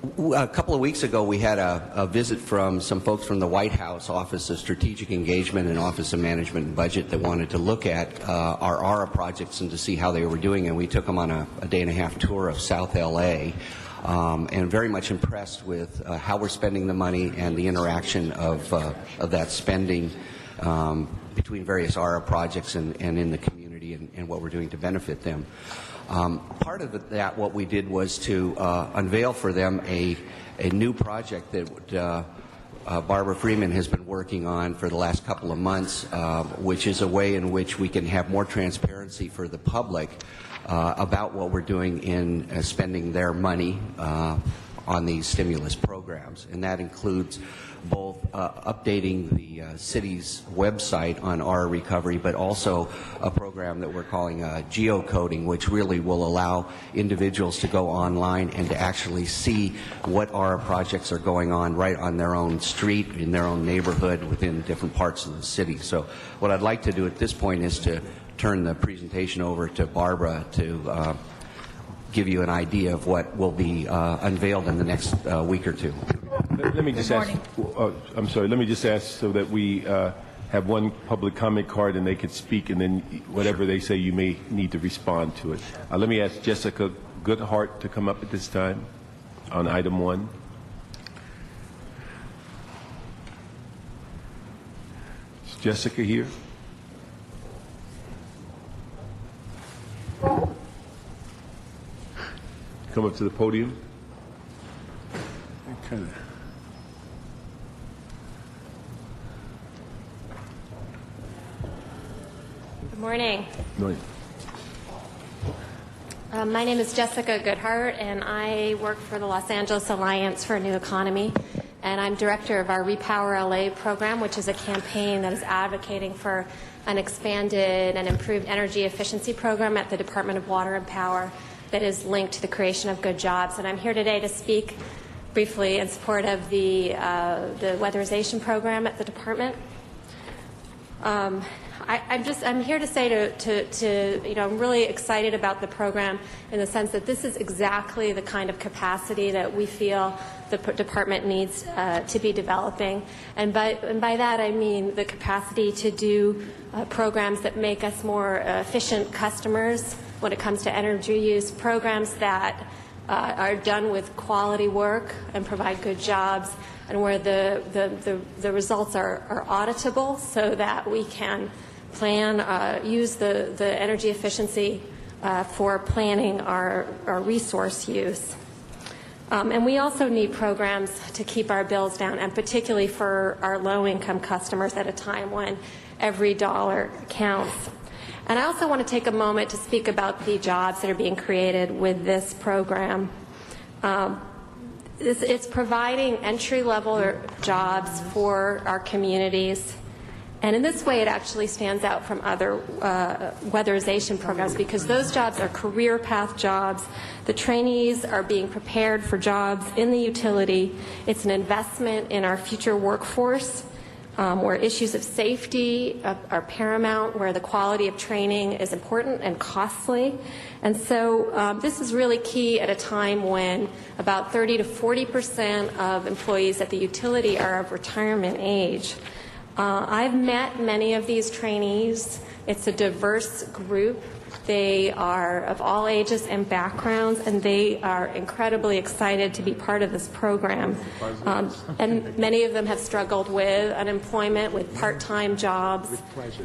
A couple of weeks ago, we had a visit from some folks from the White House Office of Strategic Engagement and Office of Management and Budget that wanted to look at our ARA projects and to see how they were doing, and we took them on a day-and-a-half tour of South LA, and very much impressed with how we're spending the money and the interaction of that spending between various ARA projects and in the community and what we're doing to benefit them. Part of that, what we did was to unveil for them a new project that Barbara Freeman has been working on for the last couple of months, which is a way in which we can have more transparency for the public about what we're doing in spending their money on these stimulus programs. And that includes both updating the city's website on our recovery, but also a program that we're calling geocoding, which really will allow individuals to go online and to actually see what our projects are going on right on their own street, in their own neighborhood, within different parts of the city. So what I'd like to do at this point is to turn the presentation over to Barbara to give you an idea of what will be unveiled in the next week or two. Let me just ask. I'm sorry. Let me just ask so that we have one public comment card and they could speak, and then whatever they say, you may need to respond to it. Let me ask Jessica Goodhart to come up at this time on item 1. Is Jessica here? Come up to the podium. Okay. Good morning. Good morning. My name is Jessica Goodhart, and I work for the Los Angeles Alliance for a New Economy, and I'm director of our Repower LA program, which is a campaign that is advocating for an expanded and improved energy efficiency program at the Department of Water and Power that is linked to the creation of good jobs. And I'm here today to speak briefly in support of the weatherization program at the department. I'm here to say I'm really excited about the program in the sense that this is exactly the kind of capacity that we feel the department needs to be developing. And by that I mean the capacity to do programs that make us more efficient customers when it comes to energy use, programs that are done with quality work and provide good jobs, and where the results are auditable so that we can use the energy efficiency for planning our resource use. And we also need programs to keep our bills down, and particularly for our low-income customers at a time when every dollar counts. And I also want to take a moment to speak about the jobs that are being created with this program. It's providing entry-level jobs for our communities. And in this way, it actually stands out from other weatherization programs because those jobs are career path jobs. The trainees are being prepared for jobs in the utility. It's an investment in our future workforce where issues of safety are paramount, where the quality of training is important and costly. And so this is really key at a time when about 30 to 40% of employees at the utility are of retirement age. I've met many of these trainees. It's a diverse group. They are of all ages and backgrounds, and they are incredibly excited to be part of this program. And many of them have struggled with unemployment, with part-time jobs,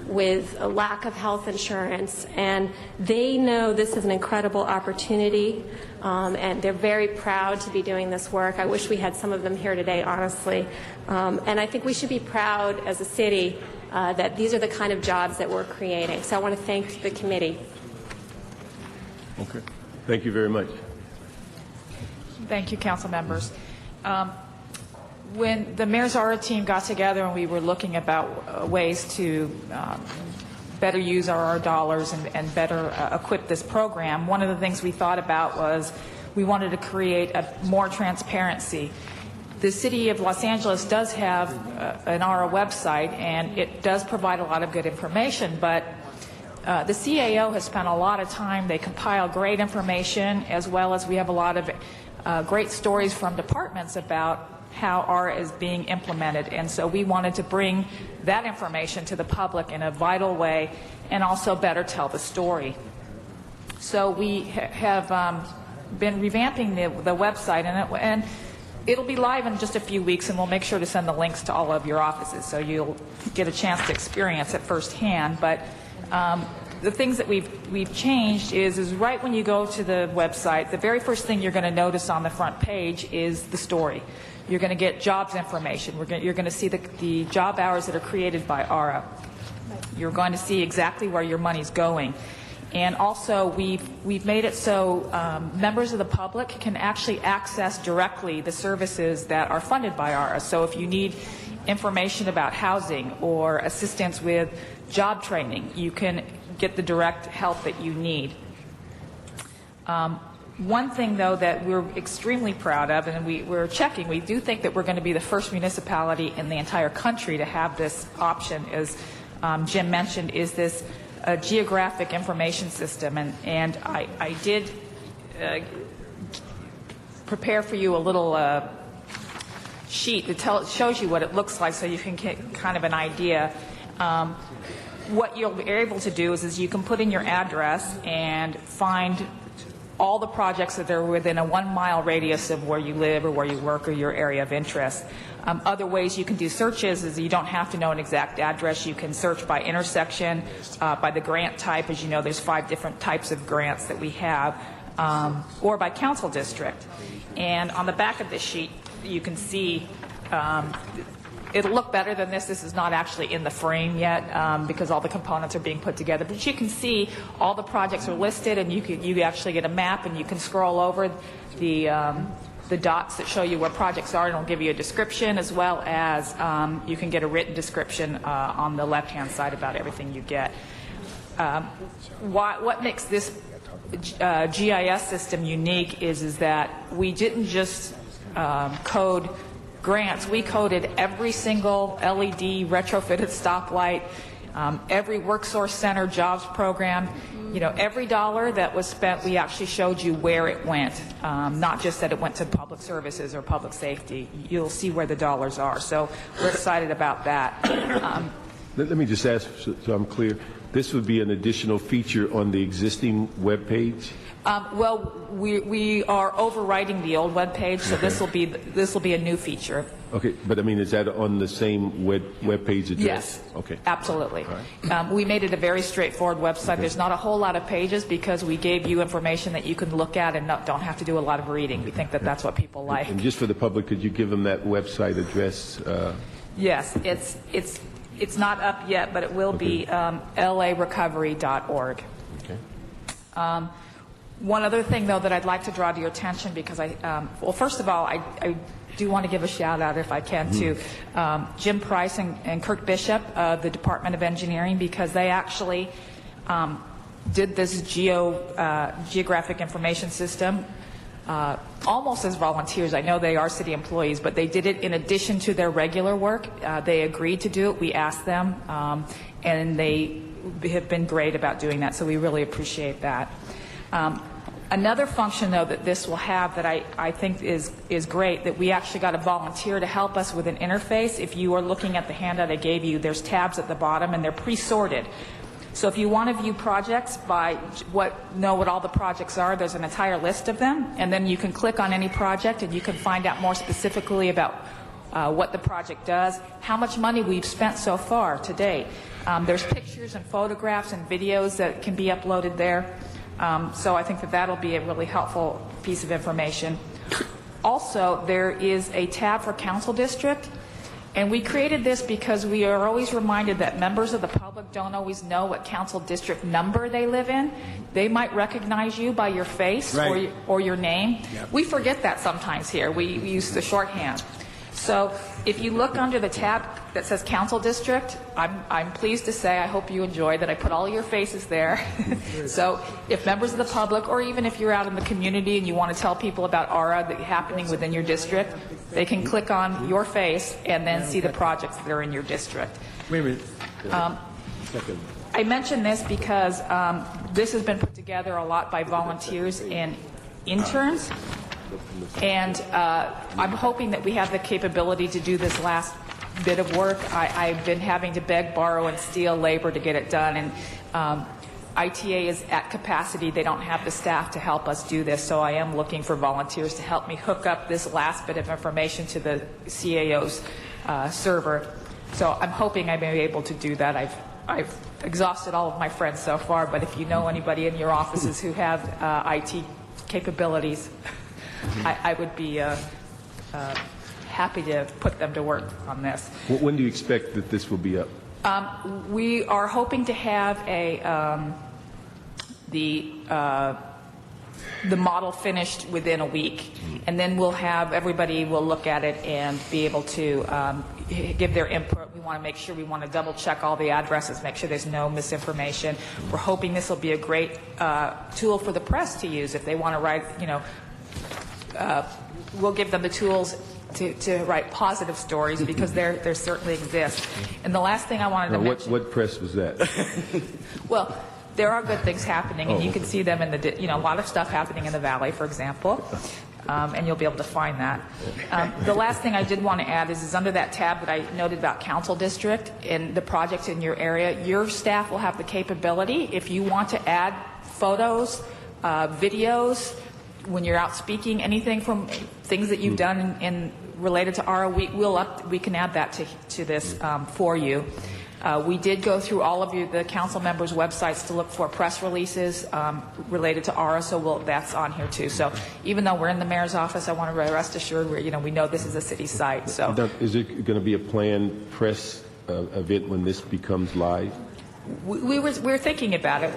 with a lack of health insurance, and they know this is an incredible opportunity, and they're very proud to be doing this work. I wish we had some of them here today, honestly. And I think we should be proud as a city that these are the kind of jobs that we're creating. So I want to thank the committee. Okay. Thank you very much. Thank you, council members. When the Mayor's ARA team got together and we were looking about ways to better use our dollars and better equip this program, one of the things we thought about was we wanted to create more transparency. The City of Los Angeles does have an ARA website, and it does provide a lot of good information, but the CAO has spent a lot of time. They compile great information, as well as we have a lot of great stories from departments about how ARA is being implemented, and so we wanted to bring that information to the public in a vital way and also better tell the story. So we have been revamping the website, and it'll be live in just a few weeks, and we'll make sure to send the links to all of your offices so you'll get a chance to experience it firsthand. But the things that we've changed is right when you go to the website, the very first thing you're going to notice on the front page is the story. You're going to get jobs information. You're going to see the job hours that are created by ARA. You're going to see exactly where your money's going. And also, we've made it so members of the public can actually access directly the services that are funded by ARA. So if you need information about housing or assistance with job training, you can get the direct help that you need. One thing, though, that we're extremely proud of, and we're checking, we do think that we're going to be the first municipality in the entire country to have this option, as Jim mentioned, is this geographic information system. And I did prepare for you a little sheet that shows you what it looks like so you can get kind of an idea. What you'll be able to do is you can put in your address and find all the projects that are within a 1-mile radius of where you live or where you work or your area of interest. Other ways you can do searches is you don't have to know an exact address. You can search by intersection, by the grant type. As you know, there's 5 different types of grants that we have, or by council district. And on the back of this sheet, you can see it'll look better than this. This is not actually in the frame yet because all the components are being put together. But you can see all the projects are listed, and you actually get a map, and you can scroll over the dots that show you where projects are, and it'll give you a description, as well as you can get a written description on the left-hand side about everything you get. What makes this GIS system unique is that we didn't just code grants. We coded every single LED retrofitted stoplight, every WorkSource Center jobs program. You know, every dollar that was spent, we actually showed you where it went, not just that it went to public services or public safety. You'll see where the dollars are. So we're excited about that. Let me just ask so I'm clear. This would be an additional feature on the existing web page? Well, we are overwriting the old web page, so this will be a new feature. Okay, but I mean, is that on the same web page address? Yes. Okay. Absolutely. Right. We made it a very straightforward website. Okay. There's not a whole lot of pages because we gave you information that you can look at and don't have to do a lot of reading. We think that that's what people like. And just for the public, could you give them that website address? Yes, it's not up yet, but it will be larecovery.org. Okay. One other thing, though, that I'd like to draw to your attention, because well, first of all, I do want to give a shout out, if I can, to Jim Price and Kirk Bishop of the Department of Engineering, because they actually did this geographic information system almost as volunteers. I know they are city employees, but they did it in addition to their regular work. They agreed to do it. We asked them, and they have been great about doing that, so we really appreciate that. Another function, though, that this will have that I think is great, that we actually got a volunteer to help us with an interface. If you are looking at the handout I gave you, there's tabs at the bottom, and they're pre-sorted. So if you want to view projects by know what all the projects are, there's an entire list of them, and then you can click on any project, and you can find out more specifically about what the project does, how much money we've spent so far to date. There's pictures and photographs and videos that can be uploaded there. So I think that that'll be a really helpful piece of information. Also, there is a tab for council district, and we created this because we are always reminded that members of the public don't always know what council district number they live in. They might recognize you by your face, right, or your name. Yep. We forget that sometimes here. We use the shorthand. So if you look under the tab that says Council District, I'm pleased to say, I hope you enjoy that I put all your faces there. So if members of the public, or even if you're out in the community and you want to tell people about ARA that's happening within your district, they can click on your face and then see the projects that are in your district. Wait a minute. I mention this because this has been put together a lot by volunteers and interns. And I'm hoping that we have the capability to do this last bit of work. I've been having to beg, borrow, and steal labor to get it done, and ITA is at capacity. They don't have the staff to help us do this, so I am looking for volunteers to help me hook up this last bit of information to the CAO's server. So I'm hoping I may be able to do that. I've exhausted all of my friends so far, but if you know anybody in your offices who have IT capabilities, I would be happy to put them to work on this. When do you expect that this will be up? We are hoping to have the model finished within a week, and then we'll have everybody will look at it and be able to give their input. We want to make sure, we want to double check all the addresses, make sure there's no misinformation. We're hoping this will be a great tool for the press to use if they want to write, we'll give them the tools to write positive stories, because there certainly exist. And the last thing I wanted to mention... What press was that? Well, there are good things happening, and you can see them in the, a lot of stuff happening in the Valley, for example, and you'll be able to find that. The last thing I did want to add is under that tab that I noted about Council District and the projects in your area, your staff will have the capability, if you want to add photos, videos, when you're out speaking, anything from things that you've done in related to ARA, we can add that to this for you. We did go through all of the council members' websites to look for press releases related to ARA, so that's on here too. So even though we're in the mayor's office, I want to rest assured we know this is a city site. So is it going to be a planned press event when this becomes live? We're thinking about it.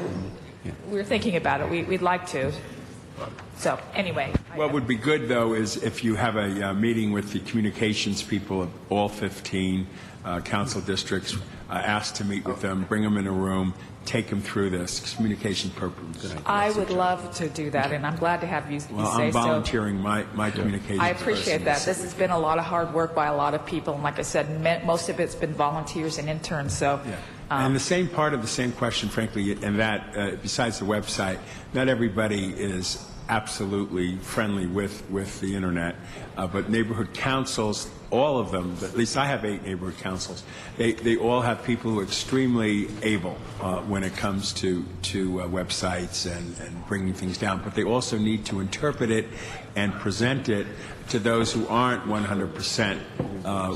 We're thinking about it. We'd like to. So anyway. What would be good, though, is if you have a meeting with the communications people of all 15 council districts, ask to meet with them, bring them in a room, take them through this communication purpose. I would love to do that, and I'm glad to have you say so. Well, I'm volunteering my communications. I appreciate that. This has been a lot of hard work by a lot of people, and like I said, most of it's been volunteers and interns. So. Yeah. And the same part of the same question, frankly, and that besides the website, not everybody is absolutely friendly with the internet, but neighborhood councils, all of them, at least I have 8 neighborhood councils, they all have people who are extremely able when it comes to websites and bringing things down, but they also need to interpret it and present it to those who aren't 100%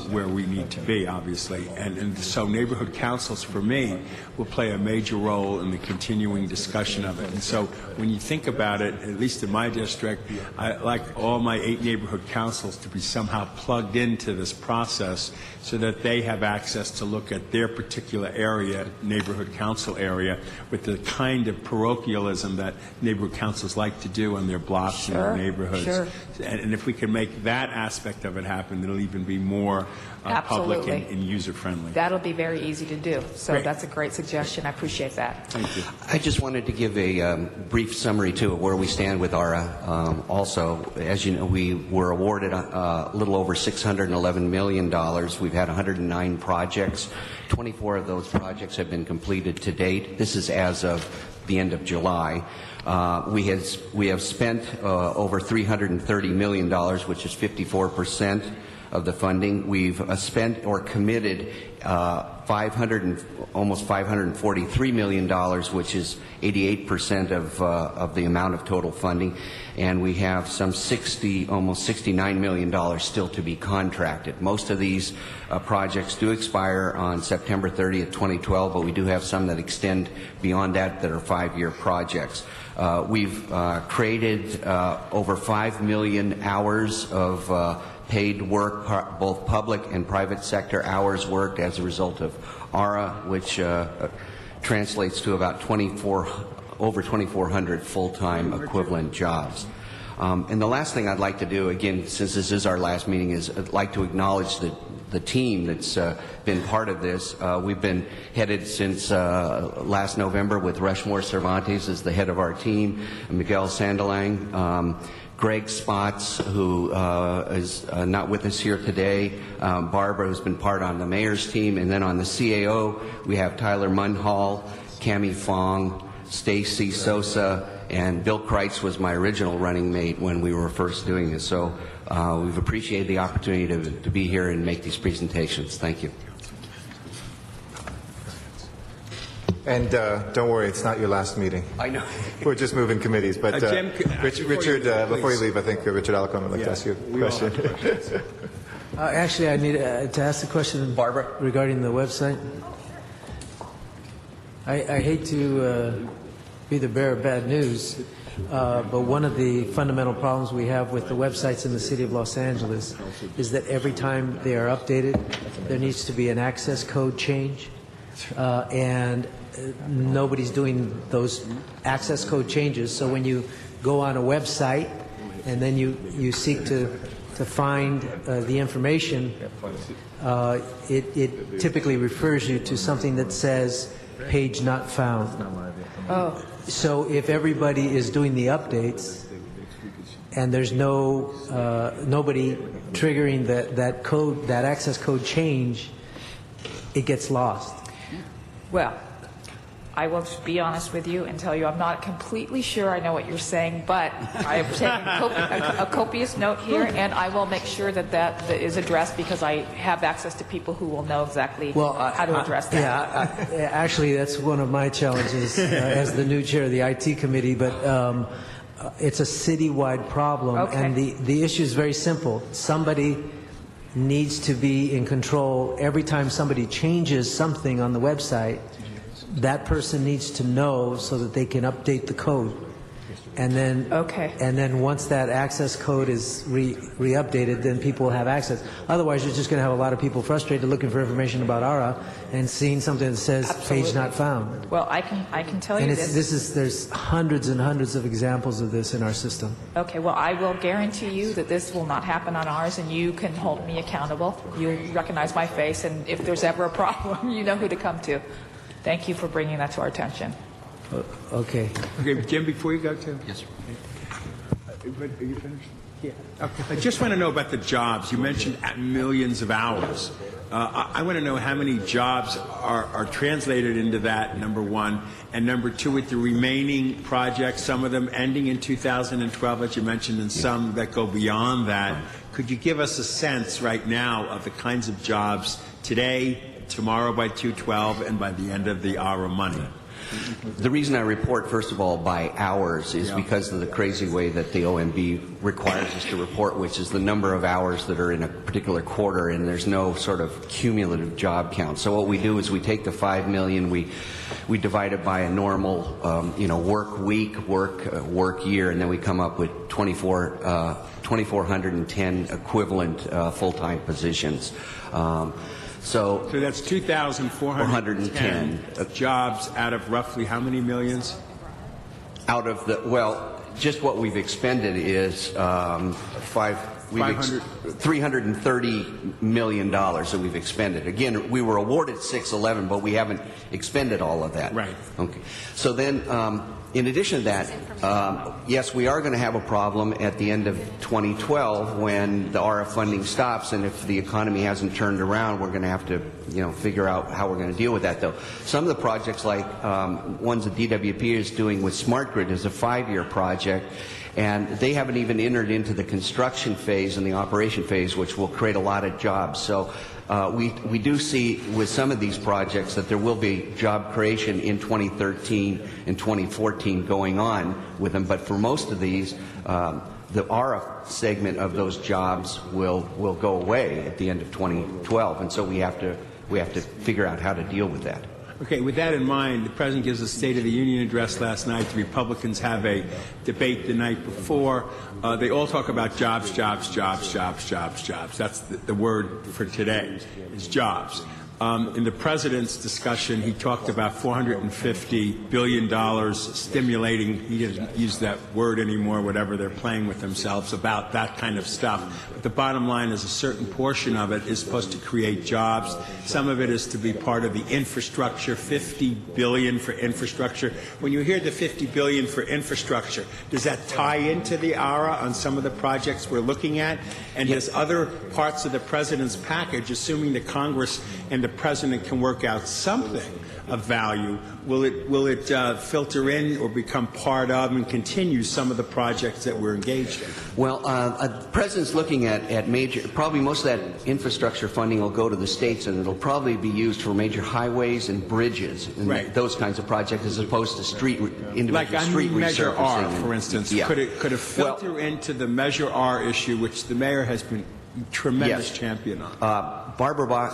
where we need to be, obviously. And so neighborhood councils, for me, will play a major role in the continuing discussion of it. And so when you think about it, at least in my district, I like all my 8 neighborhood councils to be somehow plugged into this process so that they have access to look at their particular area, neighborhood council area, with the kind of parochialism that neighborhood councils like to do in their blocks and their neighborhoods. Sure. And if we can make that aspect of it happen, it'll even be more public and user-friendly. That'll be very easy to do. So great. That's a great suggestion. I appreciate that. Thank you. I just wanted to give a brief summary, too, of where we stand with ARA. Also, as you know, we were awarded a little over $611 million. We've had 109 projects. 24 of those projects have been completed to date. This is as of the end of July. We have spent over $330 million, which is 54% of the funding. We've spent or committed almost $543 million, which is 88% of the amount of total funding, and we have some almost $69 million still to be contracted. Most of these projects do expire on September 30th, 2012, but we do have some that extend beyond that are 5-year projects. We've created over 5 million hours of paid work, both public and private sector hours worked as a result of ARA, which translates to about over 2,400 full-time equivalent jobs. And the last thing I'd like to do, again, since this is our last meeting, is I'd like to acknowledge the team that's been part of this. We've been headed since last November with Rushmore Cervantes as the head of our team, Miguel Sandalang, Greg Spots, who is not with us here today, Barbara, who's been part on the mayor's team, and then on the CAO, we have Tyler Munhall, Cami Fong, Stacy Sosa, and Bill Kreitz was my original running mate when we were first doing this. So we've appreciated the opportunity to be here and make these presentations. Thank you. And don't worry, it's not your last meeting. I know. We're just moving committees. But Jim, Richard, before you leave, I think Richard Alcon would like to ask you a question. Actually, I need to ask a question, Barbara, regarding the website. I hate to be the bearer of bad news, but one of the fundamental problems we have with the websites in the city of Los Angeles is that every time they are updated, there needs to be an access code change, and nobody's doing those access code changes. So when you go on a website and then you seek to find the information, it typically refers you to something that says page not found. Oh. So if everybody is doing the updates and there's nobody triggering that code, that access code change, it gets lost. Well, I will be honest with you and tell you I'm not completely sure I know what you're saying, but I have taken a copious note here, and I will make sure that is addressed, because I have access to people who will know exactly how to address that. Yeah, actually, that's one of my challenges as the new chair of the IT committee, but it's a citywide problem, okay. And the issue is very simple. Somebody needs to be in control. Every time somebody changes something on the website, that person needs to know so that they can update the code. And then once that access code is re-updated, then people will have access. Otherwise, you're just going to have a lot of people frustrated looking for information about ARA and seeing something that says page not found. Well, I can tell you and this. There's hundreds and hundreds of examples of this in our system. Okay, well, I will guarantee you that this will not happen on ours, and you can hold me accountable. You'll recognize my face, and if there's ever a problem, you know who to come to. Thank you for bringing that to our attention. Okay. Okay, Jim, before you go to... Yes, sir. Are you finished? Yeah. Okay. I just want to know about the jobs. You mentioned millions of hours. I want to know how many jobs are translated into that, number one. And number two, with the remaining projects, some of them ending in 2012, as you mentioned, and some that go beyond that. Could you give us a sense right now of the kinds of jobs today, tomorrow by 2/12, and by the end of the ARA money? The reason I report, first of all, by hours is because of the crazy way that the OMB requires us to report, which is the number of hours that are in a particular quarter, and there's no sort of cumulative job count. So what we do is we take the 5 million, we divide it by a normal, work week, work year, and then we come up with 2,410 equivalent full-time positions. So that's 2,410 jobs out of roughly how many millions? Out of just what we've expended is $330 million that we've expended. Again, we were awarded 611, but we haven't expended all of that. Right. Okay. So then, in addition to that, yes, we are going to have a problem at the end of 2012 when the ARA funding stops, and if the economy hasn't turned around, we're going to have to, figure out how we're going to deal with that. Though some of the projects, like ones that DWP is doing with Smart Grid, is a 5-year project, and they haven't even entered into the construction phase and the operation phase, which will create a lot of jobs. So we do see with some of these projects that there will be job creation in 2013 and 2014 going on with them, but for most of these, the ARA segment of those jobs will go away at the end of 2012, and so we have to figure out how to deal with that. Okay, with that in mind, the President gives a State of the Union address last night. The Republicans have a debate the night before. They all talk about jobs, jobs, jobs, jobs, jobs, jobs. That's the word for today, is jobs. In the President's discussion, he talked about $450 billion stimulating, he didn't use that word anymore, whatever they're playing with themselves, about that kind of stuff. But the bottom line is a certain portion of it is supposed to create jobs. Some of it is to be part of the infrastructure, $50 billion for infrastructure. When you hear the $50 billion for infrastructure, does that tie into the ARA on some of the projects we're looking at? And does other parts of the President's package, assuming the Congress and the the president can work out something of value, will it filter in or become part of and continue some of the projects that we're engaged in? Well, the President's looking at major, probably most of that infrastructure funding will go to the states, and it'll probably be used for major highways and bridges and those kinds of projects, as opposed to individual street resurfacing. Measure R, for instance. Yeah. Could it filter into the Measure R issue, which the mayor has been tremendous champion on?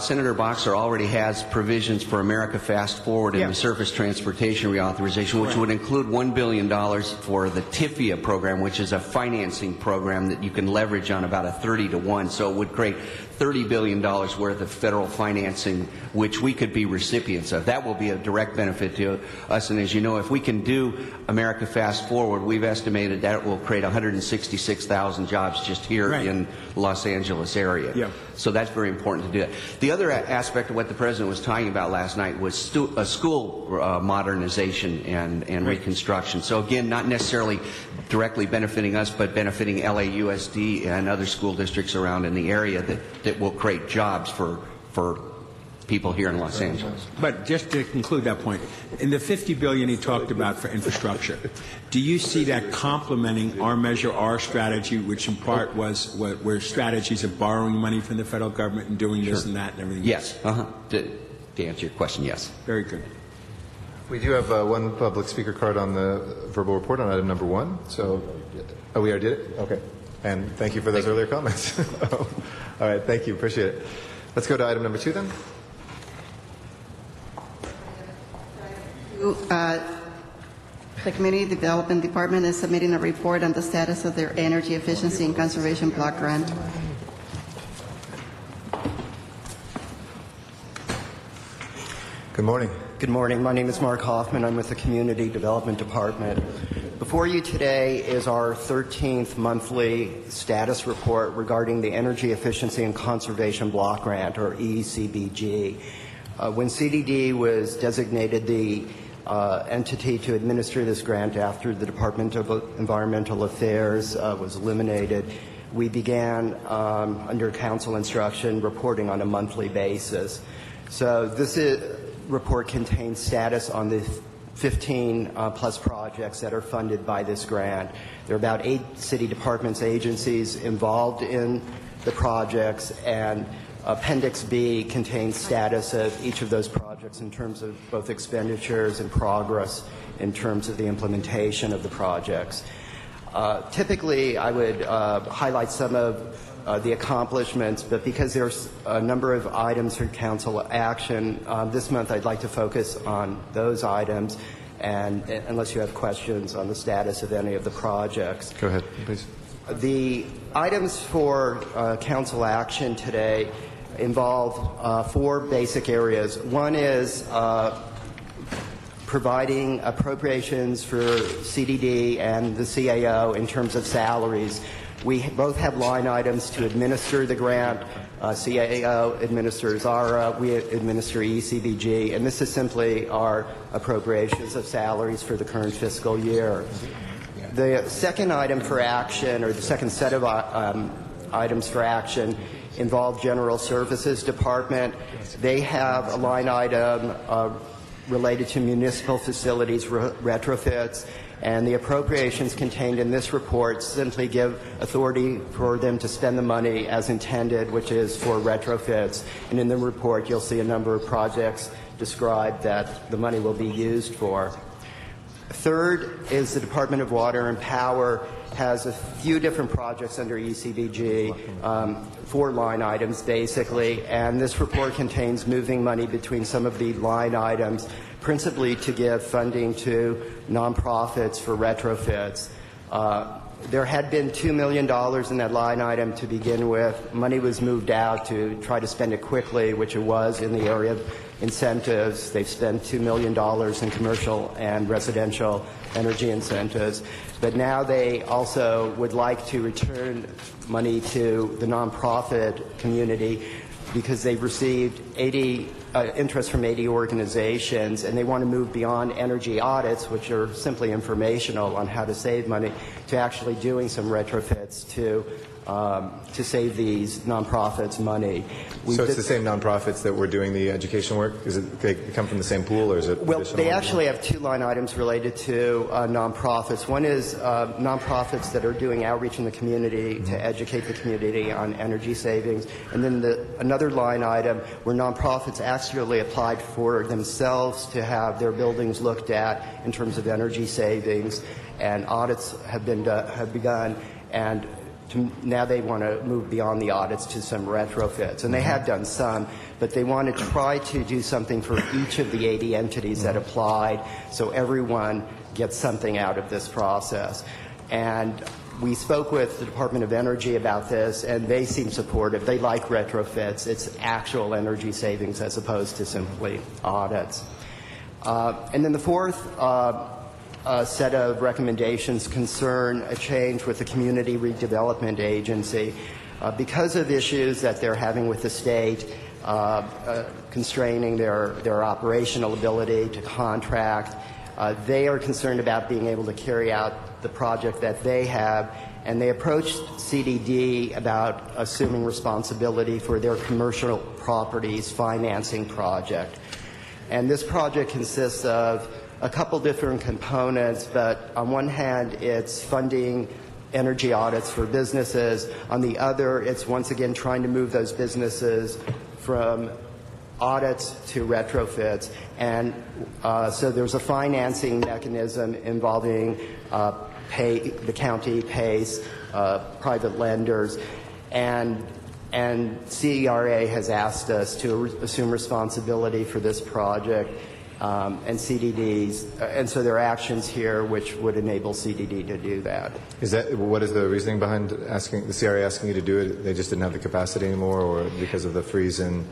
Senator Boxer already has provisions for America Fast Forward and the Surface Transportation Reauthorization, which would include $1 billion for the TIFIA program, which is a financing program that you can leverage on about a 30-to-1. So it would create $30 billion worth of federal financing, which we could be recipients of. That will be a direct benefit to us. And as you know, if we can do America Fast Forward, we've estimated that it will create 166,000 jobs just here in Los Angeles area. Yeah. So that's very important to do that. The other aspect of what the President was talking about last night was school modernization and reconstruction. So again, not necessarily directly benefiting us, but benefiting LAUSD and other school districts around in the area that will create jobs for people here in Los Angeles. But just to conclude that point, in the $50 billion he talked about for infrastructure, do you see that complementing our Measure R strategy, which in part was were strategies of borrowing money from the federal government and doing this and that and everything? Yes. To answer your question, yes. Very good. We do have one public speaker card on the verbal report on item number 1. So, we already did it? Okay. And thank you for those earlier comments. All right, thank you. Appreciate it. Let's go to item number 2 then. The Community Development Department is submitting a report on the status of their Energy Efficiency and Conservation Block Grant. Good morning. Good morning. My name is Mark Hoffman. I'm with the Community Development Department. Before you today is our 13th monthly status report regarding the Energy Efficiency and Conservation Block Grant, or ECBG. When CDD was designated the entity to administer this grant after the Department of Environmental Affairs was eliminated, we began, under council instruction, reporting on a monthly basis. So this report contains status on the 15 plus projects that are funded by this grant. There are about 8 city departments, agencies involved in the projects, and Appendix B contains status of each of those projects in terms of both expenditures and progress in terms of the implementation of the projects. Typically, I would highlight some of the accomplishments, but because there's a number of items for council action, this month I'd like to focus on those items, and unless you have questions on the status of any of the projects. Go ahead, please. The items for council action today involve 4 basic areas. One is providing appropriations for CDD and the CAO in terms of salaries. We both have line items to administer the grant. CAO administers ARA, we administer ECBG, and this is simply our appropriations of salaries for the current fiscal year. The second item for action, or the second set of items for action, involve General Services Department. They have a line item related to municipal facilities retrofits, and the appropriations contained in this report simply give authority for them to spend the money as intended, which is for retrofits. And in the report, you'll see a number of projects described that the money will be used for. Third is the Department of Water and Power has a few different projects under ECBG, 4 line items basically, and this report contains moving money between some of the line items, principally to give funding to nonprofits for retrofits. There had been $2 million in that line item to begin with. Money was moved out to try to spend it quickly, which it was in the area of incentives. They've spent $2 million in commercial and residential energy incentives. But now they also would like to return money to the nonprofit community because they've received interest from 80 organizations, and they want to move beyond energy audits, which are simply informational on how to save money, to actually doing some retrofits to to save these nonprofits money. So it's the same nonprofits that were doing the education work? Is it they come from the same pool, or is it? Well, they actually have two line items related to nonprofits. One is nonprofits that are doing outreach in the community to educate the community on energy savings, and then another line item where nonprofits actually applied for themselves to have their buildings looked at in terms of energy savings, and audits have begun, and now they want to move beyond the audits to some retrofits. And they have done some, but they want to try to do something for each of the 80 entities that applied, so everyone gets something out of this process. And we spoke with the Department of Energy about this, and they seem supportive. They like retrofits. It's actual energy savings as opposed to simply audits. And then the fourth set of recommendations concern a change with the Community Redevelopment Agency. Because of issues that they're having with the state, constraining their operational ability to contract, they are concerned about being able to carry out the project that they have, and they approached CDD about assuming responsibility for their commercial properties financing project. And this project consists of a couple different components, but on one hand, it's funding energy audits for businesses. On the other, it's once again trying to move those businesses from audits to retrofits. And so there's a financing mechanism involving the county pays private lenders, and CERA has asked us to assume responsibility for this project, and CDDs, and so there are actions here which would enable CDD to do that. What is the reasoning behind asking the CRA asking you to do it? They just didn't have the capacity anymore, or because of the freeze in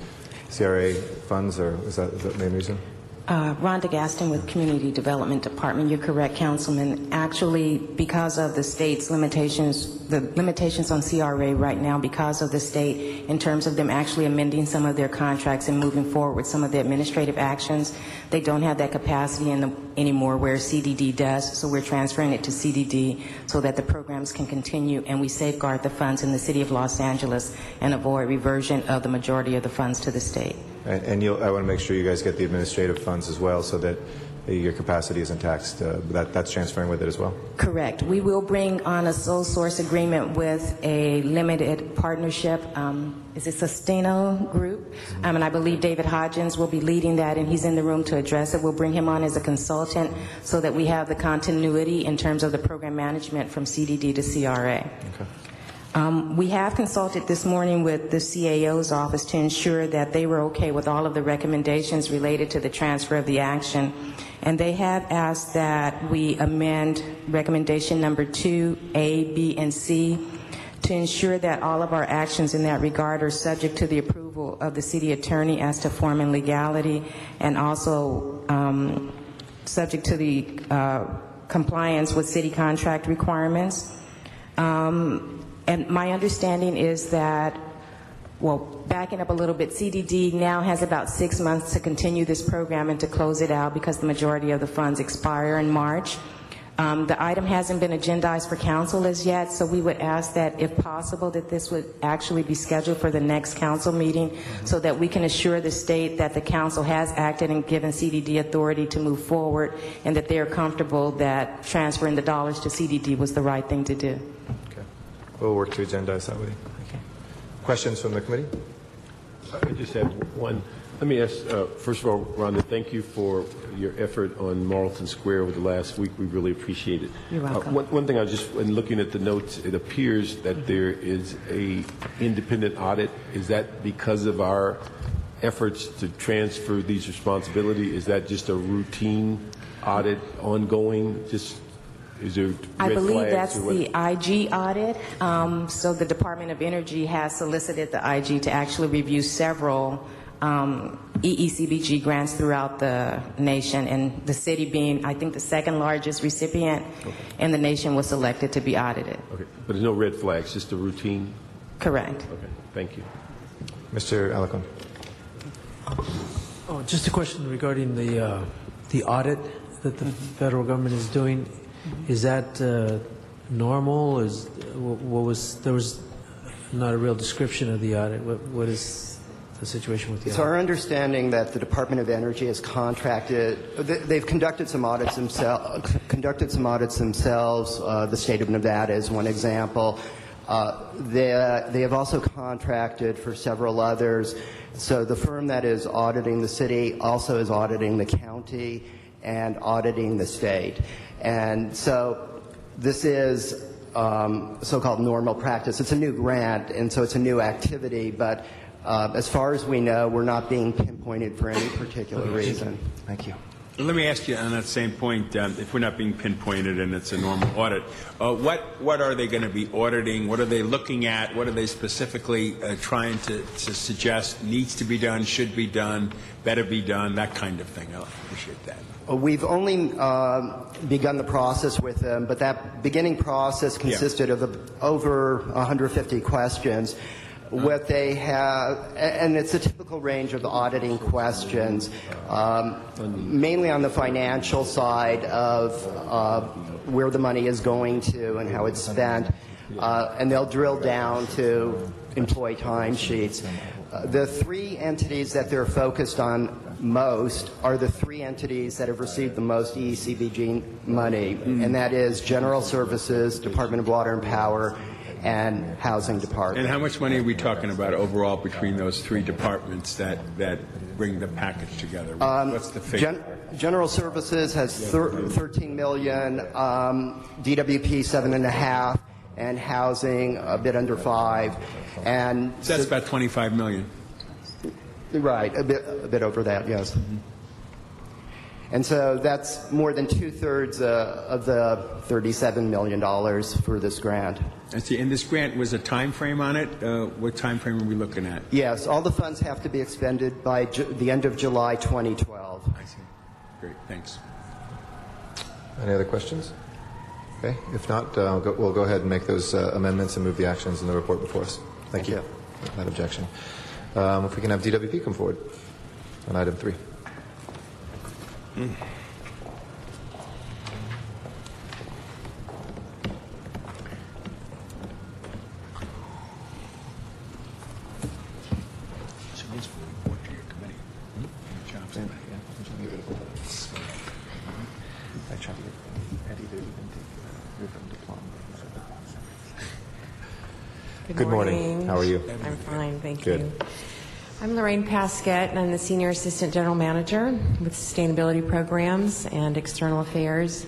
CRA funds, or is that the main reason? Rhonda Gaston with Community Development Department. You're correct, Councilman. Actually, because of the state's limitations, the limitations on CRA right now, because of the state, in terms of them actually amending some of their contracts and moving forward with some of the administrative actions, they don't have that capacity anymore where CDD does. So we're transferring it to CDD so that the programs can continue and we safeguard the funds in the city of Los Angeles and avoid reversion of the majority of the funds to the state. And I want to make sure you guys get the administrative funds as well, so that your capacity isn't taxed. That's transferring with it as well? Correct. We will bring on a sole source agreement with a limited partnership. Is it Sustino Group? And I believe David Hodgins will be leading that, and he's in the room to address it. We'll bring him on as a consultant so that we have the continuity in terms of the program management from CDD to CRA. Okay. We have consulted this morning with the CAO's office to ensure that they were okay with all of the recommendations related to the transfer of the action. And they have asked that we amend recommendation number 2, A, B, and C to ensure that all of our actions in that regard are subject to the approval of the city attorney as to form and legality, and also subject to the compliance with city contract requirements. And my understanding is that, well, backing up a little bit, CDD now has about 6 months to continue this program and to close it out because the majority of the funds expire in March. The item hasn't been agendized for council as yet, so we would ask that, if possible, that this would actually be scheduled for the next council meeting so that we can assure the state that the council has acted and given CDD authority to move forward, and that they are comfortable that transferring the dollars to CDD was the right thing to do. We'll work to agendize that with you. Okay. Questions from the committee? I just have one. Let me ask, first of all, Rhonda, thank you for your effort on Marlton Square over the last week. We really appreciate it. You're welcome. One thing, when looking at the notes, it appears that there is a independent audit. Is that because of our efforts to transfer these responsibilities? Is that just a routine audit ongoing? I believe that's the IG audit. So the Department of Energy has solicited the IG to actually review several EECBG grants throughout the nation, and the city being, I think, the second largest recipient in the nation was selected to be audited. Okay, but there's no red flags, just a routine? Correct. Okay, thank you. Mr. Alarcon. Oh, just a question regarding the audit that the federal government is doing. Is that normal? There was not a real description of the audit. What is the situation with the It's audit? our understanding that the Department of Energy has contracted, they've conducted some audits themselves. The state of Nevada is one example. They have also contracted for several others. So the firm that is auditing the city also is auditing the county and auditing the state. And so this is so-called normal practice. It's a new grant, and so it's a new activity, but as far as we know, we're not being pinpointed for any particular reason. Thank you. Let me ask you on that same point, if we're not being pinpointed and it's a normal audit, what are they going to be auditing? What are they looking at? What are they specifically trying to suggest needs to be done, should be done, better be done, that kind of thing? I appreciate that. We've only begun the process with them, but that beginning process consisted of over 150 questions. What they have, and it's a typical range of auditing questions, mainly on the financial side of where the money is going to and how it's spent, and they'll drill down to employee timesheets. The three entities that they're focused on most are the three entities that have received the most ECBG money, and that is General Services, Department of Water and Power, and Housing Department. And how much money are we talking about overall between those three departments that bring the package together? What's the figure? General Services has 13 million, DWP 7.5, and Housing a bit under 5. And so that's about 25 million. Right, a bit over that, yes. Mm-hmm. And so that's more than 2/3 of the $37 million for this grant. I see. And this grant was a time frame on it? What time frame are we looking at? Yes, all the funds have to be expended by the end of July 2012. I see. Great, thanks. Any other questions? Okay, if not, we'll go ahead and make those amendments and move the actions in the report before us. Thank you. That objection. If we can have DWP come forward on item 3. Good morning. How are you? I'm fine, thank Good. you. I'm Lorraine Pasquette, and I'm the Senior Assistant General Manager with Sustainability Programs and External Affairs.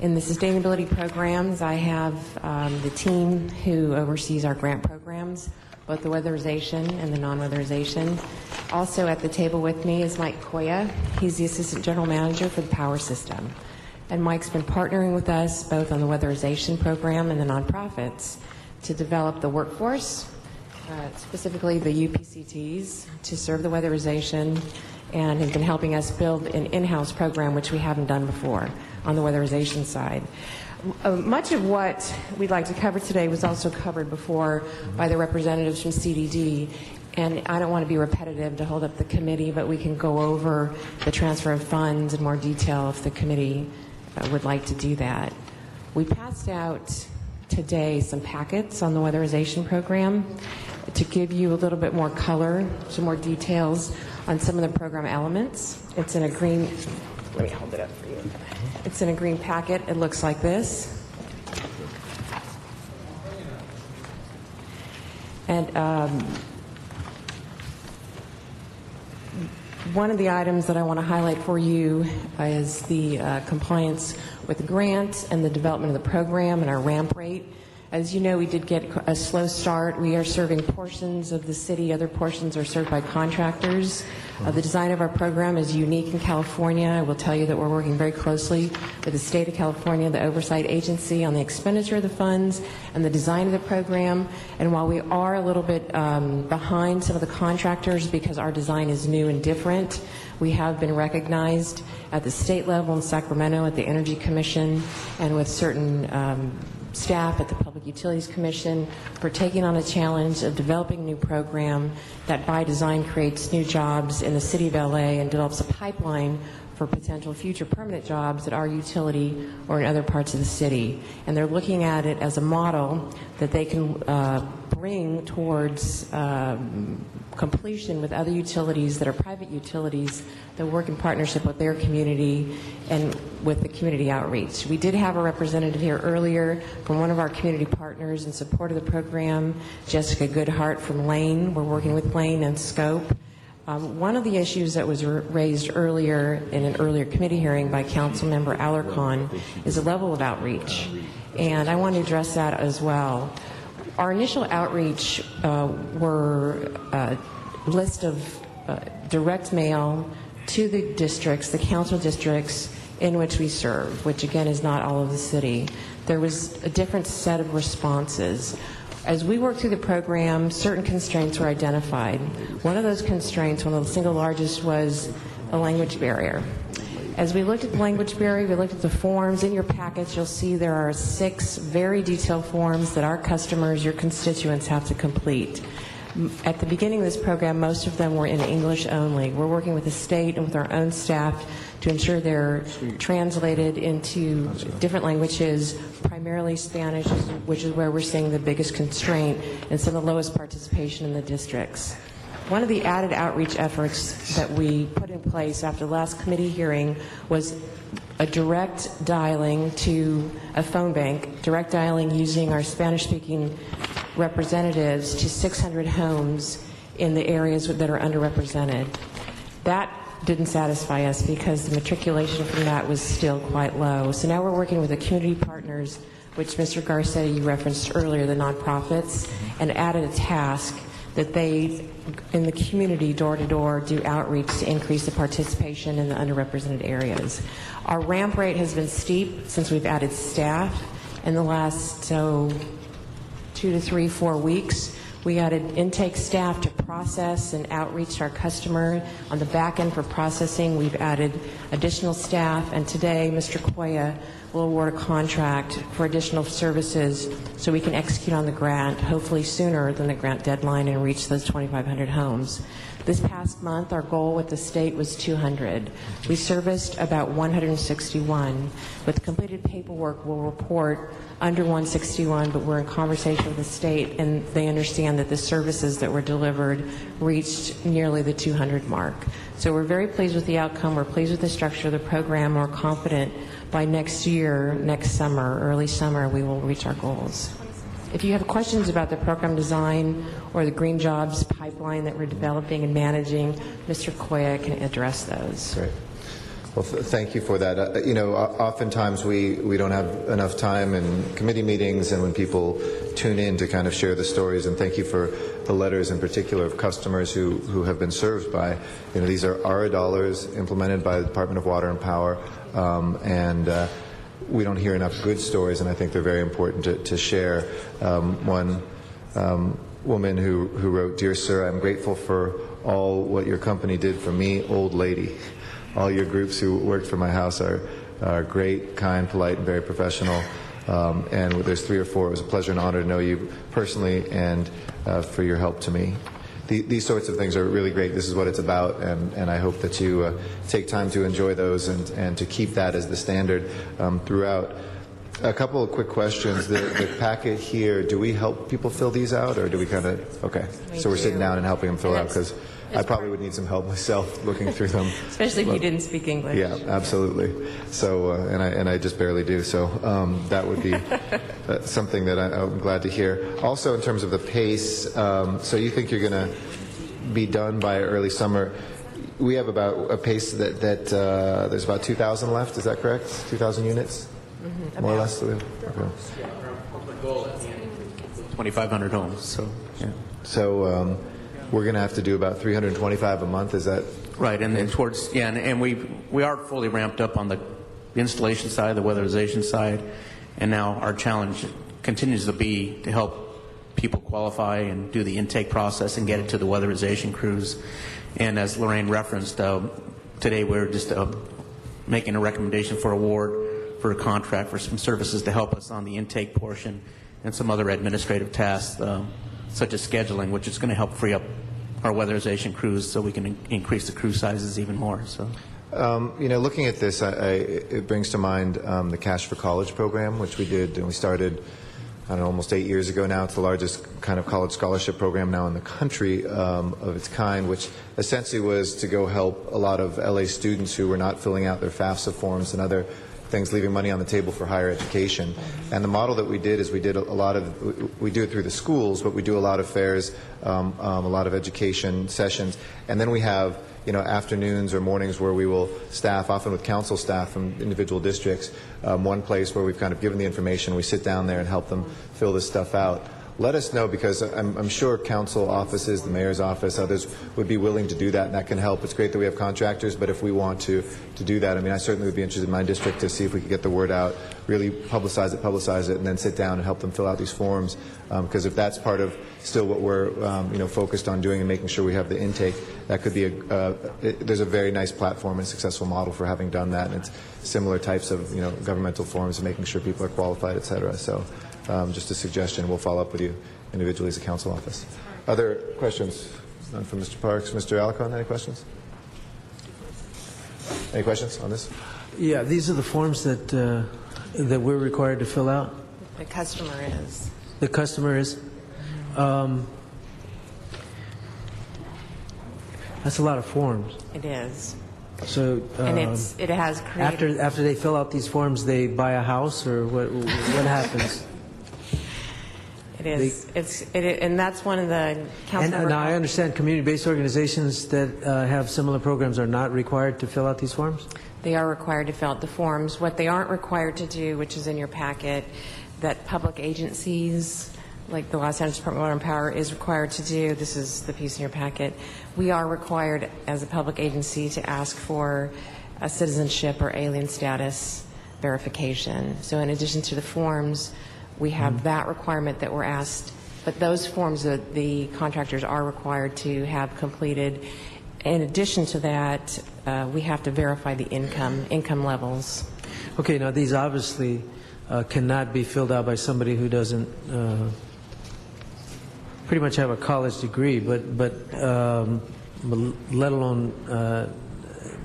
In the Sustainability Programs, I have the team who oversees our grant programs, both the weatherization and the non-weatherization. Also at the table with me is Mike Koya. He's the Assistant General Manager for the power system. And Mike's been partnering with us both on the weatherization program and the nonprofits to develop the workforce, specifically the UPCTs, to serve the weatherization, and has been helping us build an in-house program, which we haven't done before on the weatherization side. Much of what we'd like to cover today was also covered before by the representatives from CDD, and I don't want to be repetitive to hold up the committee, but we can go over the transfer of funds in more detail if the committee would like to do that. We passed out today some packets on the weatherization program to give you a little bit more color, some more details on some of the program elements. It's in a green, let me hold it up for you. It's in a green packet. It looks like this. And one of the items that I want to highlight for you is the compliance with the grant and the development of the program and our ramp rate. As you know, we did get a slow start. We are serving portions of the city. Other portions are served by contractors. The design of our program is unique in California. I will tell you that we're working very closely with the state of California, the oversight agency, on the expenditure of the funds and the design of the program. And while we are a little bit behind some of the contractors because our design is new and different, we have been recognized at the state level in Sacramento at the Energy Commission and with certain staff at the Public Utilities Commission for taking on a challenge of developing a new program that by design creates new jobs in the city of LA and develops a pipeline for potential future permanent jobs at our utility or in other parts of the city. And they're looking at it as a model that they can bring towards completion with other utilities that are private utilities that work in partnership with their community and with the community outreach. We did have a representative here earlier from one of our community partners in support of the program, Jessica Goodhart from Lane. We're working with Lane and Scope. One of the issues that was raised earlier in an earlier committee hearing by Councilmember Alarcon is the level of outreach, and I want to address that as well. Our initial outreach were a list of direct mail to the districts, the council districts in which we serve, which again is not all of the city. There was a different set of responses. As we worked through the program, certain constraints were identified. One of those constraints, one of the single largest, was a language barrier. As we looked at the language barrier, we looked at the forms. In your packets, you'll see there are 6 very detailed forms that our customers, your constituents, have to complete. At the beginning of this program, most of them were in English only. We're working with the state and with our own staff to ensure they're translated into different languages, primarily Spanish, which is where we're seeing the biggest constraint and some of the lowest participation in the districts. One of the added outreach efforts that we put in place after the last committee hearing was a direct dialing to a phone bank, direct dialing using our Spanish-speaking representatives to 600 homes in the areas that are underrepresented. That didn't satisfy us because the matriculation from that was still quite low. So now we're working with the community partners, which Mr. Garcetti, you referenced earlier, the nonprofits, and added a task that they, in the community, door to door, do outreach to increase the participation in the underrepresented areas. Our ramp rate has been steep since we've added staff. In the last 2 to 3, 4 weeks, we added intake staff to process and outreach to our customer. On the back end for processing, we've added additional staff, and today Mr. Koya will award a contract for additional services so we can execute on the grant, hopefully sooner than the grant deadline, and reach those 2,500 homes. This past month, our goal with the state was 200. We serviced about 161. With completed paperwork, we'll report under 161, but we're in conversation with the state, and they understand that the services that were delivered reached nearly the 200 mark. So we're very pleased with the outcome. We're pleased with the structure of the program. We're confident by next year, next summer, early summer, we will reach our goals. If you have questions about the program design or the green jobs pipeline that we're developing and managing, Mr. Koya can address those. Great. Well, thank you for that. Oftentimes we don't have enough time in committee meetings and when people tune in to kind of share the stories, and thank you for the letters in particular of customers who have been served by, these are ARA dollars implemented by the Department of Water and Power, and we don't hear enough good stories, and I think they're very important to share. One woman who wrote, "Dear Sir, I'm grateful for all what your company did for me, old lady. All your groups who worked for my house are great, kind, polite, and very professional. And there's 3 or 4. It was a pleasure and honor to know you personally and for your help to me." These sorts of things are really great. This is what it's about, and I hope that you take time to enjoy those and to keep that as the standard throughout. A couple of quick questions. The packet here, do we help people fill these out, or do we kind of, okay. So we're sitting down and helping them fill out, because I probably would need some help myself looking through them. Especially if you didn't speak English. Yeah, absolutely. So, and I just barely do. So that would be something that I'm glad to hear. Also, in terms of the pace, so you think you're going to be done by early summer. We have about a pace that there's about 2,000 left. Is that correct? 2,000 units, more or less. Okay. The goal at the end, 2,500 homes. So yeah. So. We're going to have to do about 325 a month. Is that right? And then towards and we are fully ramped up on the installation side, the weatherization side, and now our challenge continues to be to help people qualify and do the intake process and get it to the weatherization crews. And as Lorraine referenced, today we're just making a recommendation for award for a contract for some services to help us on the intake portion and some other administrative tasks, such as scheduling, which is going to help free up our weatherization crews so we can increase the crew sizes even more. So Looking at this, it brings to mind the Cash for College program, which we did, and we started, I don't know, almost 8 years ago now. It's the largest kind of college scholarship program now in the country of its kind, which essentially was to go help a lot of LA students who were not filling out their FAFSA forms and other things, leaving money on the table for higher education. And the model that we did is we do it through the schools, but we do a lot of fairs, a lot of education sessions, and then we have afternoons or mornings where we will staff, often with council staff from individual districts, one place where we've kind of given the information, we sit down there and help them fill this stuff out. Let us know, because I'm sure council offices, the mayor's office, others would be willing to do that, and that can help. It's great that we have contractors, but if we want to do that, I mean, I certainly would be interested in my district to see if we could get the word out, really publicize it, and then sit down and help them fill out these forms. Because if that's part of still what we're focused on doing and making sure we have the intake, that could be there's a very nice platform and successful model for having done that, and it's similar types of governmental forms and making sure people are qualified, et cetera. So just a suggestion. We'll follow up with you individually as a council office. Other questions? None from Mr. Parks. Mr. Alarcon, any questions? Any questions on this? Yeah, these are the forms that we're required to fill out. The customer is. The customer is. That's a lot of forms. It is. So, and it has created. After they fill out these forms, they buy a house, or what happens? It is. And that's one of the council. And I understand community-based organizations that have similar programs are not required to fill out these forms? They are required to fill out the forms. What they aren't required to do, which is in your packet, that public agencies like the Los Angeles Department of Water and Power is required to do. This is the piece in your packet. We are required as a public agency to ask for a citizenship or alien status verification. So in addition to the forms, we have that requirement that we're asked, but those forms that the contractors are required to have completed. In addition to that, we have to verify the income levels. Okay, now these obviously cannot be filled out by somebody who doesn't pretty much have a college degree, but let alone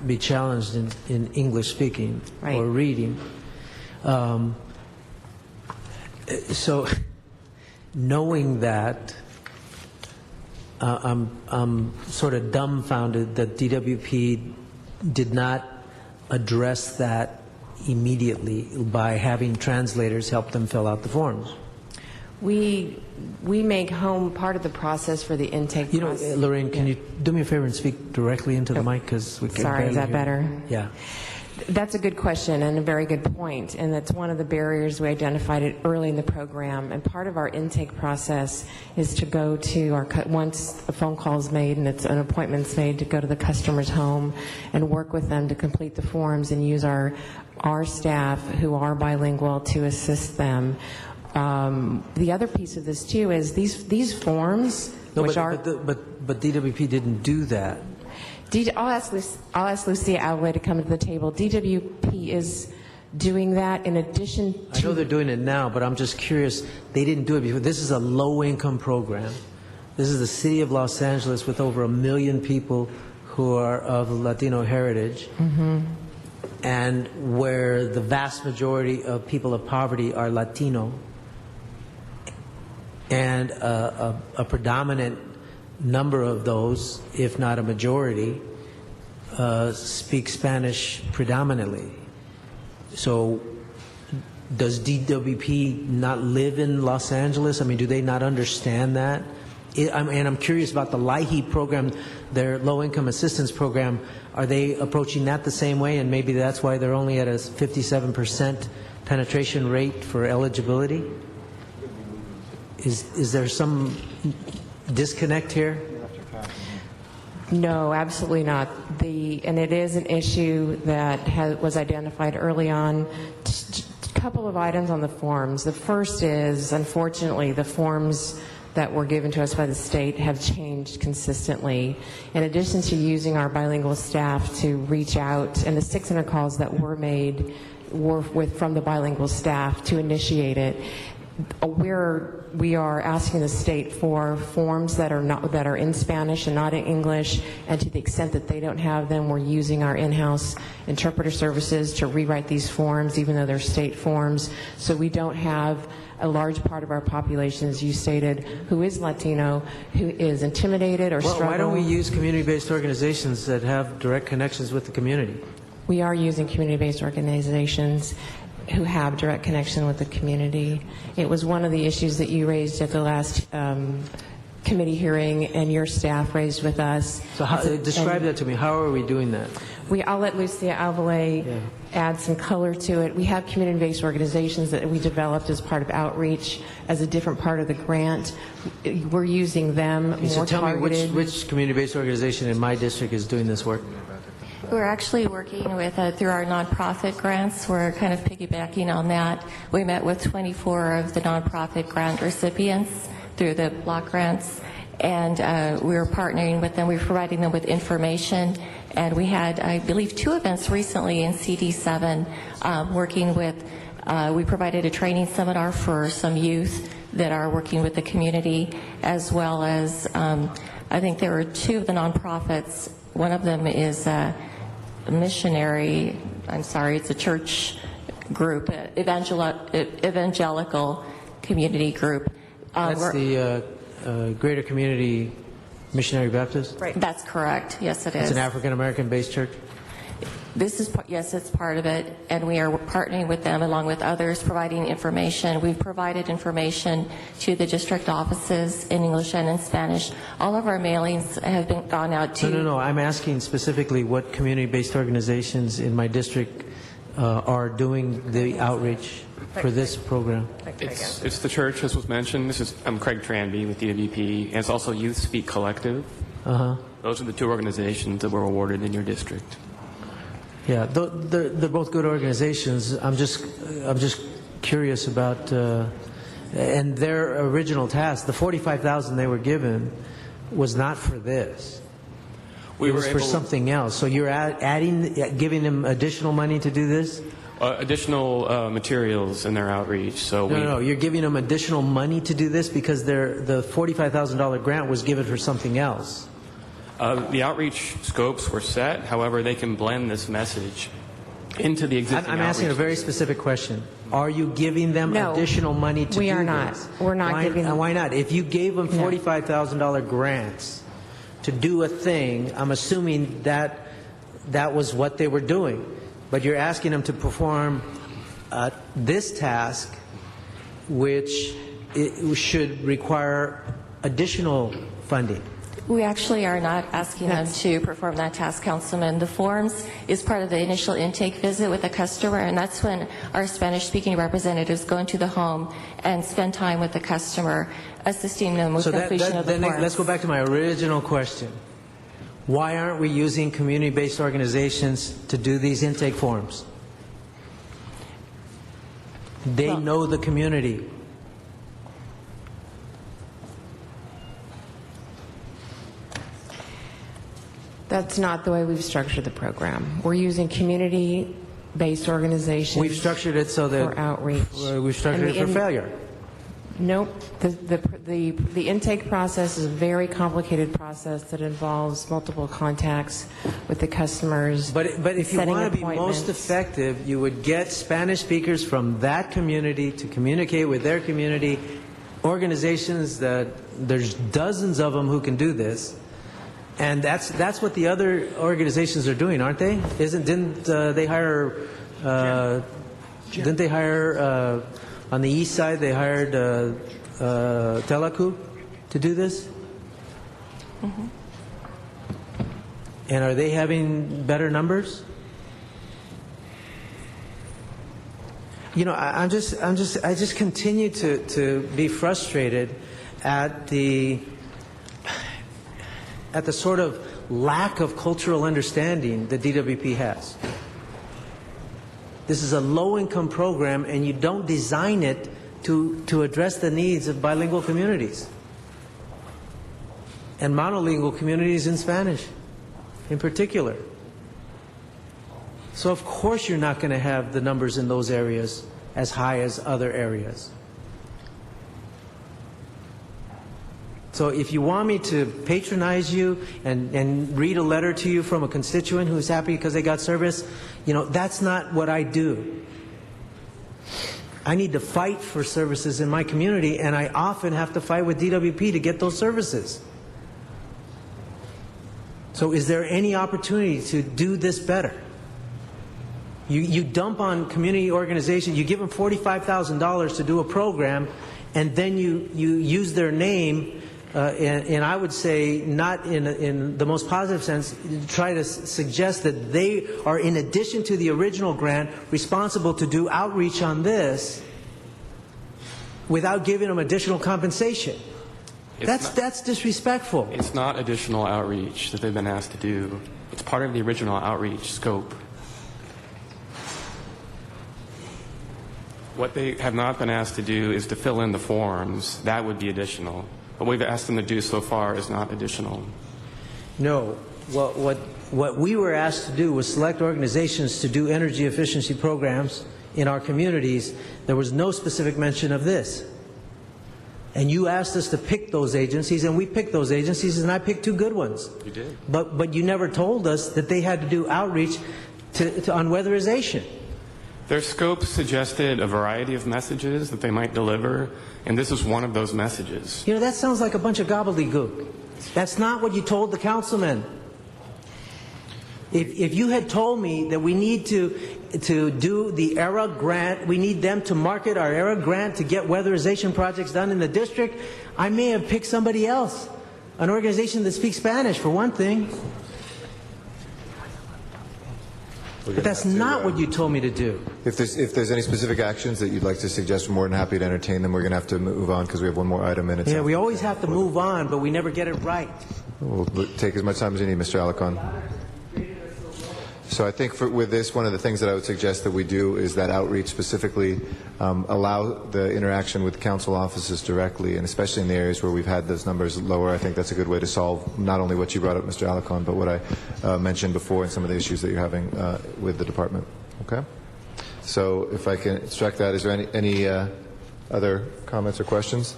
be challenged in English speaking or reading. So, knowing that, I'm sort of dumbfounded that DWP did not address that immediately by having translators help them fill out the forms. We make home part of the process for the intake process. Lorraine, can you do me a favor and speak directly into the mic, because we can Sorry, is that hear. better? Yeah. That's a good question and a very good point, and that's one of the barriers we identified it early in the program. And part of our intake process is to go to once a phone call is made and it's an appointment's made, to go to the customer's home and work with them to complete the forms and use our staff who are bilingual to assist them. The other piece of this too is these forms, but DWP didn't do that. I'll ask Lucia Avila to come to the table. DWP is doing that in addition to... I know they're doing it now, but I'm just curious. They didn't do it before. This is a low-income program. This is the city of Los Angeles with over 1 million people who are of Latino heritage, and where the vast majority of people of poverty are Latino, and a predominant number of those, if not a majority, speak Spanish predominantly. So does DWP not live in Los Angeles? I mean, do they not understand that? And I'm curious about the LIHEAP program, their low-income assistance program. Are they approaching that the same way? And maybe that's why they're only at a 57% penetration rate for eligibility? Is there some disconnect here? No, absolutely not. And it is an issue that was identified early on. A couple of items on the forms. The first is, unfortunately, the forms that were given to us by the state have changed consistently. In addition to using our bilingual staff to reach out, and the 600 calls that were made were from the bilingual staff to initiate it, we are asking the state for forms that are in Spanish and not in English, and to the extent that they don't have them, we're using our in-house interpreter services to rewrite these forms, even though they're state forms. So we don't have a large part of our population, as you stated, who is Latino, who is intimidated or struggling. Why don't we use community-based organizations that have direct connections with the community? We are using community-based organizations who have direct connection with the community. It was one of the issues that you raised at the last committee hearing, and your staff raised with us. So describe that to me. How are we doing that? I'll let Lucia Alvarez add some color to it. We have community-based organizations that we developed as part of outreach as a different part of the grant. We're using them more tell targeted. me which community-based organization in my district is doing this work? We're actually working with, through our nonprofit grants, we're kind of piggybacking on that. We met with 24 of the nonprofit grant recipients through the block grants, and we're partnering with them. We're providing them with information, and we had, I believe, 2 events recently in CD7 working with, we provided a training seminar for some youth that are working with the community, as well as, I think there were 2 of the nonprofits. One of them is missionary, it's a church group, evangelical community group. That's the Greater Community Missionary Baptist? Right. That's correct. Yes, it is. It's an African-American based church? Yes, it's part of it, and we are partnering with them along with others, providing information. We've provided information to the district offices in English and in Spanish. All of our mailings have gone out to... No. I'm asking specifically what community-based organizations in my district are doing the outreach for this program. It's the church, as was mentioned. I'm Craig Tranby with DWP, and it's also Youth Speak Collective. Those are the 2 organizations that were awarded in your district. Yeah, they're both good organizations. I'm just curious about and their original task. The $45,000 they were given was not for this. It was for something else. So you're giving them additional money to do this? Additional materials in their outreach. So No, you're giving them additional money to do this because the $45,000 grant was given for something else. The outreach scopes were set. However, they can blend this message into the existing I'm asking a very specific question. Are you giving them additional money to do this? We are not. We're not giving them. Why not? If you gave them $45,000 grants to do a thing, I'm assuming that was what they were doing. But you're asking them to perform this task, which should require additional funding. We actually are not asking them to perform that task, Councilman. The forms is part of the initial intake visit with the customer, and that's when our Spanish-speaking representatives go into the home and spend time with the customer, assisting them with completion of the forms. Let's go back to my original question. Why aren't we using community-based organizations to do these intake forms? They know the community. That's not the way we've structured the program. We're using community-based organizations. We've structured it so that for outreach. We've structured it for failure. Nope. The intake process is a very complicated process that involves multiple contacts with the customers. But if you want to be most effective, you would get Spanish speakers from that community to communicate with their community. Organizations that there's dozens of them who can do this. And that's what the other organizations are doing, aren't they? Didn't they hire on the east side? They hired Telecu to do this. Mm-hmm. And are they having better numbers? You know, I just continue to be frustrated at the sort of lack of cultural understanding that DWP has. This is a low-income program, and you don't design it to address the needs of bilingual communities and monolingual communities in Spanish in particular. So of course you're not going to have the numbers in those areas as high as other areas. So if you want me to patronize you and read a letter to you from a constituent who's happy because they got service, that's not what I do. I need to fight for services in my community, and I often have to fight with DWP to get those services. So is there any opportunity to do this better? You dump on community organizations, you give them $45,000 to do a program, and then you use their name, and I would say not in the most positive sense, try to suggest that they are, in addition to the original grant, responsible to do outreach on this without giving them additional compensation. That's disrespectful. It's not additional outreach that they've been asked to do. It's part of the original outreach scope. What they have not been asked to do is to fill in the forms. That would be additional. What we've asked them to do so far is not additional. No. What we were asked to do was select organizations to do energy efficiency programs in our communities. There was no specific mention of this. And you asked us to pick those agencies, and we picked those agencies, and I picked 2 good ones. You did. But you never told us that they had to do outreach on weatherization. Their scope suggested a variety of messages that they might deliver, and this is one of those messages. That sounds like a bunch of gobbledygook. That's not what you told the councilmen. If you had told me that we need to do the ERA grant, we need them to market our ERA grant to get weatherization projects done in the district, I may have picked somebody else, an organization that speaks Spanish, for one thing. But that's not what you told me to do. If there's any specific actions that you'd like to suggest, we're more than happy to entertain them. We're going to have to move on because we have one more item in it. Yeah, we always have to move on, but we never get it right. We'll take as much time as you need, Mr. Alarcon. So I think with this, one of the things that I would suggest that we do is that outreach specifically allow the interaction with council offices directly, and especially in the areas where we've had those numbers lower. I think that's a good way to solve not only what you brought up, Mr. Alarcon, but what I mentioned before and some of the issues that you're having with the department. Okay? So if I can instruct that, is there any other comments or questions?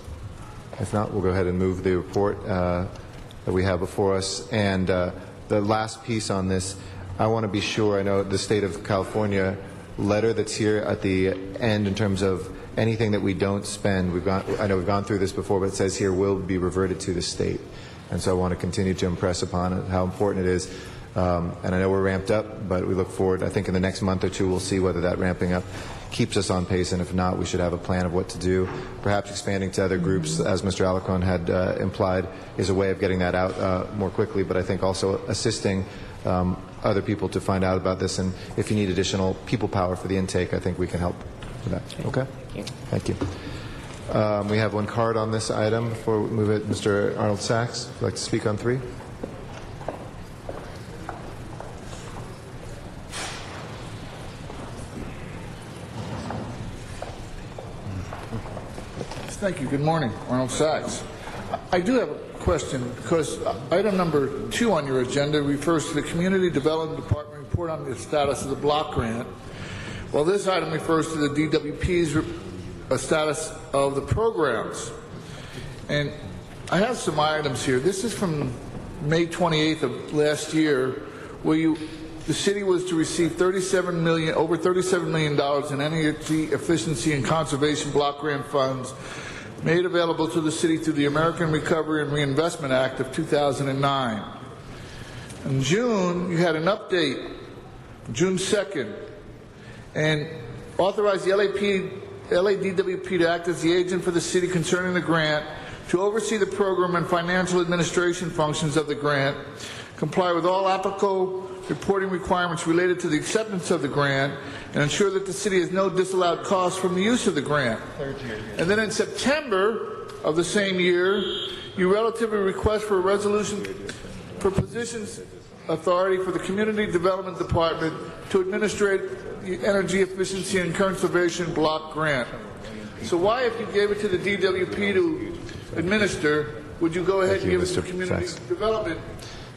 If not, we'll go ahead and move the report that we have before us. And the last piece on this, I want to be sure, I know the state of California letter that's here at the end in terms of anything that we don't spend, I know we've gone through this before, but it says here will be reverted to the state. And so I want to continue to impress upon it how important it is. And I know we're ramped up, but we look forward, I think in the next month or 2 we'll see whether that ramping up keeps us on pace, and if not, we should have a plan of what to do. Perhaps expanding to other groups, as Mr. Alarcon had implied, is a way of getting that out more quickly, but I think also assisting other people to find out about this, and if you need additional people power for the intake, I think we can help with that. Okay? Thank you. We have one card on this item before we move it. Mr. Arnold Sachs, would you like to speak on 3? Thank you. Good morning. Arnold Sachs. I do have a question because item number 2 on your agenda refers to the Community Development Department report on the status of the block grant. Well, this item refers to the DWP's status of the programs. And I have some items here. This is from May 28th of last year, where the city was to receive over $37 million in energy efficiency and conservation block grant funds made available to the city through the American Recovery and Reinvestment Act of 2009. In June, you had an update, June 2nd, and authorized the LADWP to act as the agent for the city concerning the grant, to oversee the program and financial administration functions of the grant, comply with all applicable reporting requirements related to the acceptance of the grant, and ensure that the city has no disallowed costs from the use of the grant. And then in September of the same year, you relatively request for a resolution for positions authority for the Community Development Department to administrate the Energy Efficiency and Conservation Block Grant. So why, if you gave it to the DWP to administer, would you go ahead and give it to Community Development?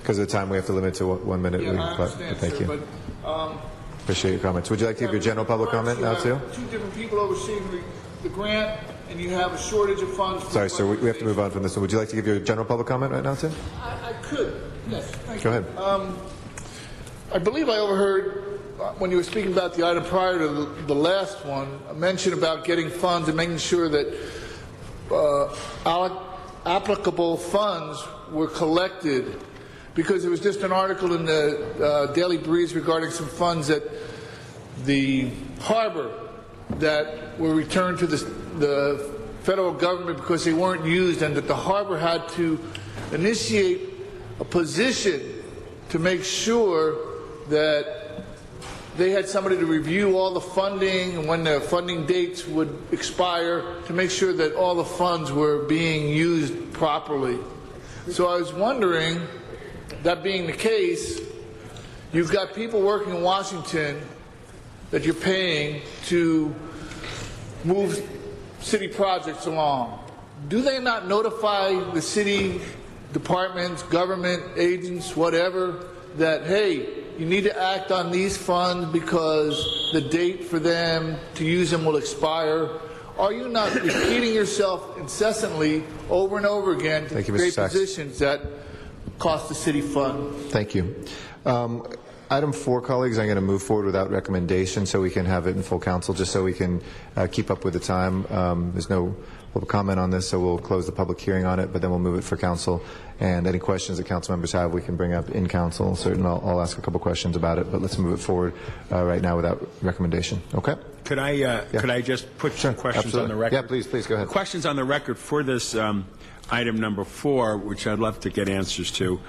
Because of the time, we have to limit to 1 minute. Yeah, I understand, thank you. But, appreciate your comments. Would you like to give your general public comment now, too? 2 different people overseeing the grant. and you have a shortage of funds. Sorry, sir, we have to move on from this one. Would you like to give your general public comment right now, Tim? I could, yes. Thank Go you. ahead. I believe I overheard when you were speaking about the item prior to the last one, a mention about getting funds and making sure that applicable funds were collected, because there was just an article in the Daily Breeze regarding some funds at the harbor that were returned to the federal government because they weren't used, and that the harbor had to initiate a position to make sure that they had somebody to review all the funding and when the funding dates would expire, to make sure that all the funds were being used properly. So I was wondering, that being the case, you've got people working in Washington that you're paying to move city projects along. Do they not notify the city departments, government agents, whatever, that, hey, you need to act on these funds because the date for them to use them will expire? Are you not repeating yourself incessantly over and over again to create positions that cost the city fund? Thank you. Item 4, colleagues, I'm going to move forward without recommendation so we can have it in full council, just so we can keep up with the time. There's no public comment on this, so we'll close the public hearing on it, but then we'll move it for council. And any questions that council members have, we can bring up in council. Certainly, I'll ask a couple questions about it, but let's move it forward right now without recommendation. Okay? Could I just put some questions on the record? Yeah, please go ahead. Questions on the record for this item number 4, which I'd love to get answers to.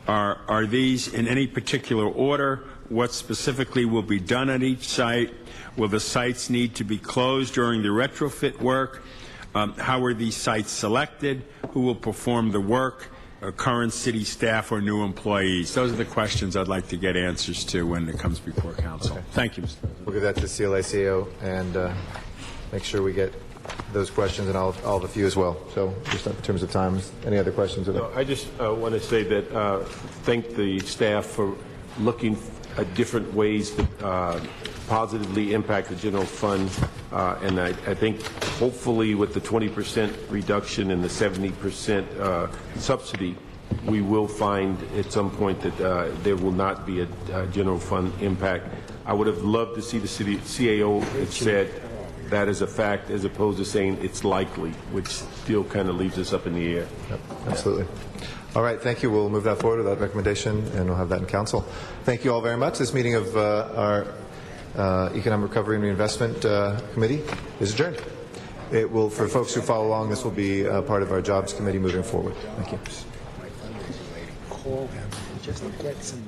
Are these in any particular order? What specifically will be done at each site? Will the sites need to be closed during the retrofit work? How are these sites selected? Who will perform the work? Current city staff or new employees? Those are the questions I'd like to get answers to when it comes before council. Okay. Thank you, Mr. President. We'll give that to the CLACO and make sure we get those questions, and I'll have a few as well. So just in terms of times, any other questions? No, I just want to say that thank the staff for looking at different ways to positively impact the general fund, and I think hopefully with the 20% reduction and the 70% subsidy, we will find at some point that there will not be a general fund impact. I would have loved to see the city CAO had said that is a fact, as opposed to saying it's likely, which still kind of leaves us up in the air. Yep, absolutely. All right, thank you. We'll move that forward with that recommendation, and we'll have that in council. Thank you all very much. This meeting of our Economic Recovery and Reinvestment Committee is adjourned. It will, for folks who follow along, this will be part of our Jobs Committee moving forward. Thank you. Call them, just get some